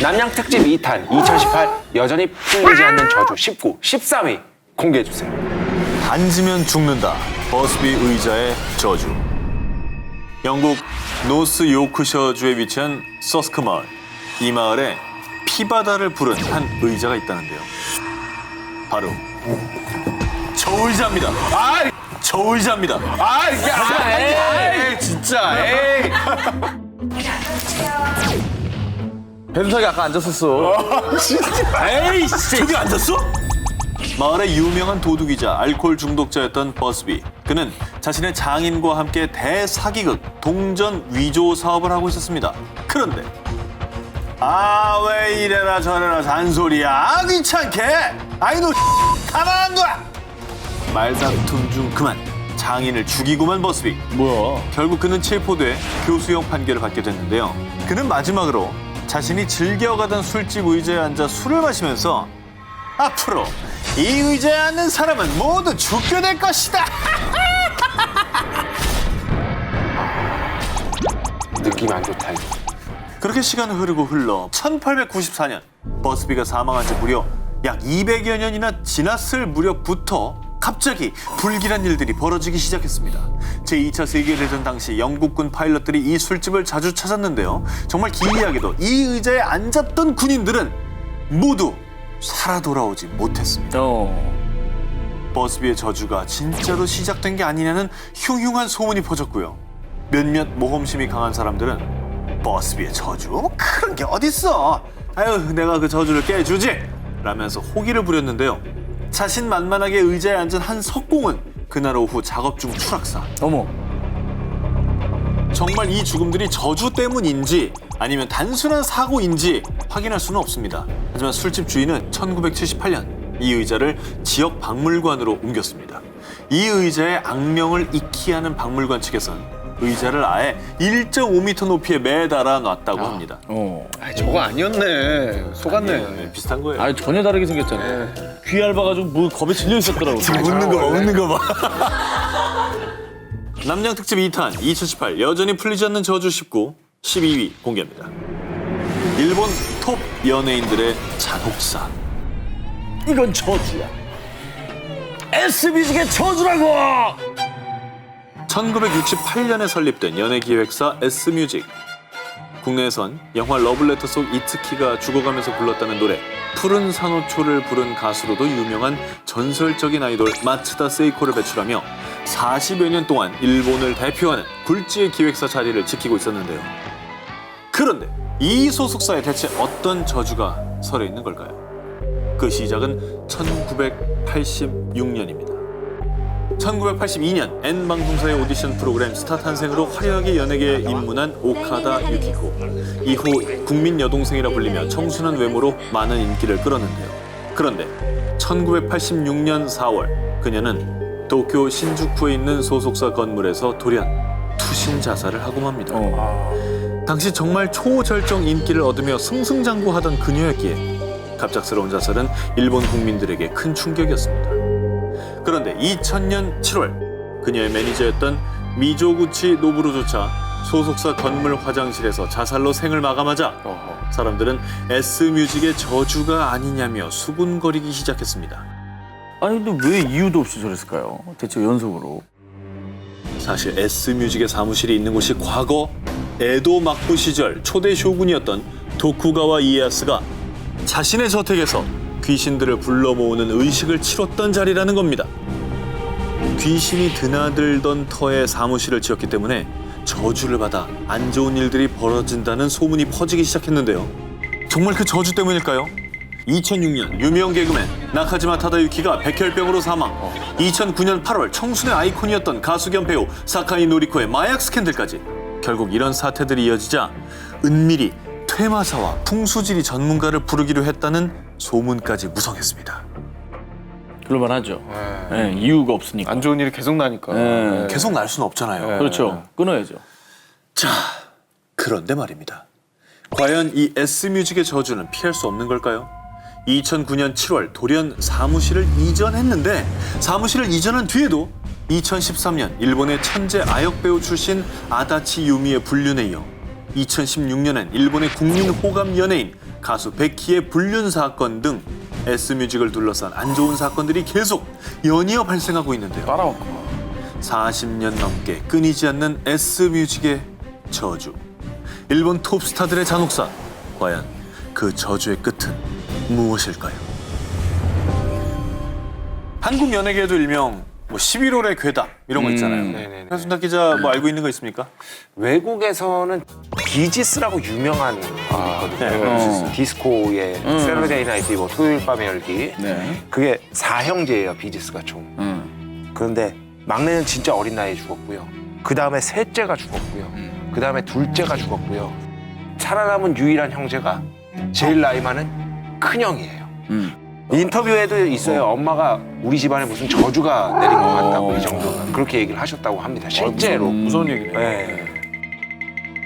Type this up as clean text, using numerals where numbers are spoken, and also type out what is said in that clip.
남양 특집 2탄 2018 여전히 풀리지 않는 저주 19, 13위 공개해주세요. 앉으면 죽는다. 버스비 의자의 저주. 영국 노스 요크셔주에 위치한 서스크 마을. 이 마을에 피바다를 부른 한 의자가 있다는데요. 바로 저 의자입니다. 저 의자입니다. 진짜, 에이. 배두석이 아까 앉았었어. 에이, 저기 앉았어? 마을의 유명한 도둑이자 알코올 중독자였던 버스비. 그는 자신의 장인과 함께 대사기극 동전 위조 사업을 하고 있었습니다. 그런데 왜 이래라 저래라 잔소리야. 귀찮게. 아이 너 가만 안 둬. 말다툼 중 그만 장인을 죽이고만 버스비. 뭐야? 결국 그는 체포돼 교수형 판결을 받게 됐는데요. 그는 마지막으로 자신이 즐겨가던 술집 의자에 앉아 술을 마시면서 앞으로 이 의자에 앉는 사람은 모두 죽게 될 것이다. 느낌 안 좋다. 그렇게 시간은 흐르고 흘러 1894년 버스비가 사망한 지 무려 약 200여 년이나 지났을 무렵부터 갑자기 불길한 일들이 벌어지기 시작했습니다. 제2차 세계대전 당시 영국군 파일럿들이 이 술집을 자주 찾았는데요. 정말 기이하게도 이 의자에 앉았던 군인들은 모두 살아 돌아오지 못했습니다. 버스비의 저주가 진짜로 시작된 게 아니냐는 흉흉한 소문이 퍼졌고요. 몇몇 모험심이 강한 사람들은 버스비의 저주? 그런 게 어딨어? 아유, 내가 그 저주를 깨주지! 라면서 호기를 부렸는데요. 자신만만하게 의자에 앉은 한 석공은 그날 오후 작업 중 추락사. 어머. 정말 이 죽음들이 저주 때문인지 아니면 단순한 사고인지 확인할 수는 없습니다. 하지만 술집 주인은 1978년 이 의자를 지역 박물관으로 옮겼습니다. 이 의자의 악명을 익히 하는 박물관 측에선 의자를 아예 1.5m 높이에 매달아 놨다고 합니다. 저거 아니었네. 속았네. 비슷한 거예요. 아니 전혀 다르게 생겼잖아. 귀 얇아가지고 뭐 겁에 질려 있었더라고. 웃는 거 봐. 남양 특집 2탄 2018 여전히 풀리지 않는 저주 19, 12위 공개합니다. 일본 톱 연예인들의 잔혹사. 이건 저주야. S뮤직의 저주라고. 1968년에 설립된 연예기획사 S뮤직. 국내에선 영화 러블레터 속 이츠키가 죽어가면서 불렀다는 노래 푸른 산호초를 부른 가수로도 유명한 전설적인 아이돌 마츠다 세이코를 배출하며 40여 년 동안 일본을 대표하는 굴지의 기획사 자리를 지키고 있었는데요. 그런데 이 소속사에 대체 어떤 저주가 서려 있는 걸까요? 그 시작은 1986년입니다. 1982년 N방송사의 오디션 프로그램 스타 탄생으로 화려하게 연예계에 입문한 오카다 유키코. 이후 국민 여동생이라 불리며 청순한 외모로 많은 인기를 끌었는데요. 그런데 1986년 4월 그녀는 도쿄 신주쿠에 있는 소속사 건물에서 돌연 투신 자살을 하고 맙니다. 당시 정말 초절정 인기를 얻으며 승승장구하던 그녀였기에 갑작스러운 자살은 일본 국민들에게 큰 충격이었습니다. 그런데 2000년 7월 그녀의 매니저였던 미조구치 노부루조차 소속사 건물 화장실에서 자살로 생을 마감하자 사람들은 S뮤직의 저주가 아니냐며 수군거리기 시작했습니다. 아니 근데 왜 이유도 없이 저랬을까요? 대체 연속으로. 사실 S뮤직의 사무실이 있는 곳이 과거 에도 막부 시절 초대 쇼군이었던 도쿠가와 이에야스가 자신의 저택에서 귀신들을 불러 모으는 의식을 치렀던 자리라는 겁니다. 귀신이 드나들던 터에 사무실을 지었기 때문에 저주를 받아 안 좋은 일들이 벌어진다는 소문이 퍼지기 시작했는데요. 정말 그 저주 때문일까요? 2006년 유명 개그맨 나카지마 타다유키가 백혈병으로 사망. 2009년 8월 청순의 아이콘이었던 가수 겸 배우 사카이 노리코의 마약 스캔들까지. 결국 이런 사태들이 이어지자 은밀히 퇴마사와 풍수지리 전문가를 부르기로 했다는 소문까지 무성했습니다. 그럴만하죠. 네, 이유가 없으니까. 안 좋은 일이 계속 나니까. 계속 날 수는 없잖아요. 그렇죠. 끊어야죠. 자, 그런데 말입니다. 과연 이 S뮤직의 저주는 피할 수 없는 걸까요? 2009년 7월 돌연 사무실을 이전했는데 사무실을 이전한 뒤에도 2013년 일본의 천재 아역배우 출신 아다치 유미의 불륜에 이어 2016년엔 일본의 국민 호감 연예인 가수 베키의 불륜 사건 등 S뮤직을 둘러싼 안 좋은 사건들이 계속 연이어 발생하고 있는데요. 따라왔구나. 40년 넘게 끊이지 않는 S뮤직의 저주. 일본 톱스타들의 잔혹사. 과연 그 저주의 끝은 무엇일까요? 한국 연예계에도 일명 뭐 11월의 괴담 이런 거 있잖아요. 네네네. 한순탁 기자 뭐 알고 있는 거 있습니까? 외국에서는 비지스라고 유명한 곡이 있거든요. 디스코의 세러데이 나이트 뭐 토요일 밤의 열기. 네. 그게 4형제예요, 비지스가 총. 그런데 막내는 진짜 어린 나이에 죽었고요. 그 다음에 셋째가 죽었고요. 그 다음에 둘째가 죽었고요. 살아남은 유일한 형제가 제일 나이 많은 큰형이에요. 인터뷰에도 있어요. 엄마가 우리 집안에 무슨 저주가 내린 것 같다고 이 정도가 그렇게 얘기를 하셨다고 합니다. 실제로. 무서운 얘기네. 네.